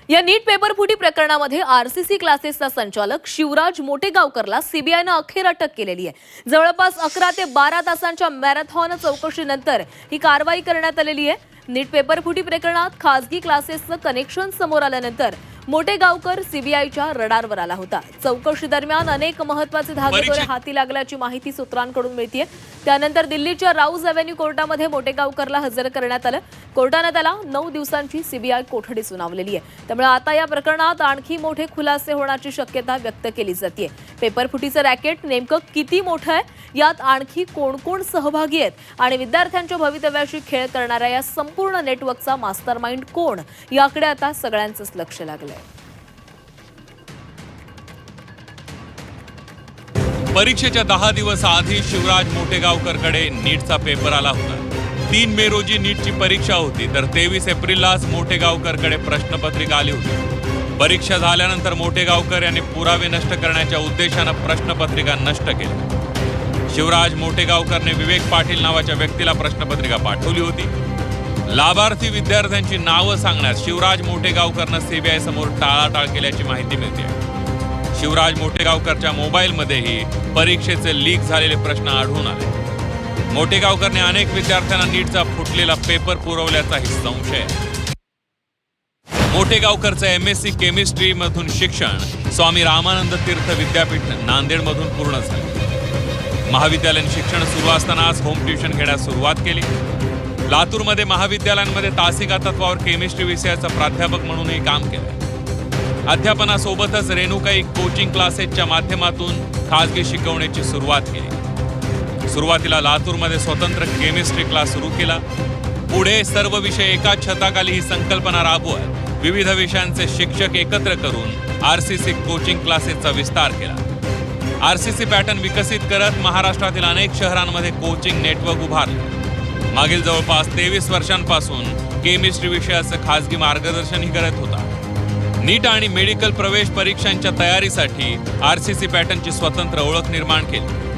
या नीट पेपर फुटी प्रकरणामध्ये आरसीसी क्लासेसचा संचालक शिवराज मोटेगावकरला सीबीआयने अखेर अटक केलेली आहे। जवळपास 11 ते 12 तासांच्या मॅरेथॉन चौकशीनंतर ही कारवाई करण्यात आलेली आहे। नीट पेपर फुटी प्रकरणात खासगी क्लासेसचं कनेक्शन समोर आल्यानंतर मोटेगावकर सीबीआयच्या रडारवर आला होता। चौकशी दरम्यान अनेक महत्त्वाचे धागेदोरे हाती लागल्याची माहिती सूत्रांकडून मिळतेय। त्यानंतर दिल्लीच्या राऊज एव्हेन्यू कोर्टामध्ये मोटेगावकरला हजर करण्यात आलं। कोर्टाने त्याला 9 दिवसांची सीबीआय कोठडी सुनावलेली आहे। त्यामुळे आता या प्रकरणात आणखी मोठे खुलासे होण्याची शक्यता व्यक्त केली जाते। पेपर फुटीचं रॅकेट नेमकं किती मोठं आहे, यात आणखी कोण सहभागी आहेत आणि विद्यार्थ्यांच्या भवितव्याशी खेळ करणाऱ्या या संपूर्ण नेटवर्कचा मास्टरमाइंड कोण, याकडे आता सगळ्यांचंच लक्ष लागलंय। परीक्षेच्या 10 दिवस आधी शिवराज मोटेगावकरकडे नीटचा पेपर आला होता। 3 मे रोजी नीटची परीक्षा होती, तर 23 एप्रिललाच मोटेगावकरकडे प्रश्नपत्रिका आली होती। परीक्षा झाल्यानंतर मोटेगावकर यांनी पुरावे नष्ट करण्याच्या उद्देशानं प्रश्नपत्रिका नष्ट केली। शिवराज मोटेगावकरने विवेक पाटील नावाच्या व्यक्तीला प्रश्नपत्रिका पाठवली होती। लाभार्थी विद्यार्थ्यांची नावं सांगण्यास शिवराज मोटेगावकरनं सीबीआय समोर टाळाटाळ केल्याची माहिती मिळते। शिवराज मोटेगावकरच्या मोबाईलमध्येही परीक्षेचे लीक झालेले प्रश्न आढळून आले। मोटेगावकरने अनेक विद्यार्थ्यांना नीटचा फुटलेला पेपर पुरवल्याचाही संशय आहे। मोटेगावकरचं एमएससी केमिस्ट्री मधून शिक्षण स्वामी रामानंद तीर्थ विद्यापीठ नांदेडमधून पूर्ण झाले। महाविद्यालयीन शिक्षण सुरू असतानाच होम ट्युशन घेण्यास सुरुवात केली। लातूरमध्ये महाविद्यालयांमध्ये तासिका तत्वावर केमिस्ट्री विषयाचा प्राध्यापक म्हणूनही काम केलं। अध्यापनासोबतच रेणुकाई कोचिंग क्लासेसच्या माध्यमातून खासगी शिकवण्याची सुरुवात केली। सुरुवातीला लातूरमध्ये स्वतंत्र केमिस्ट्री क्लास सुरू केला। पुढे सर्व विषय एकाच छताखाली ही संकल्पना राबवत विविध विषयांचे शिक्षक एकत्र करून आरसीसी कोचिंग क्लासेसचा विस्तार केला। आरसीसी पॅटर्न विकसित करत महाराष्ट्रातील अनेक शहरांमध्ये कोचिंग नेटवर्क उभारले। मागील जवळपास 23 वर्षांपासून केमिस्ट्री विषयाचं खासगी मार्गदर्शनही करत होता। नीट आणि मेडिकल प्रवेश परीक्षांच्या तयारीसाठी आरसीसी पॅटर्नची स्वतंत्र ओळख निर्माण केली।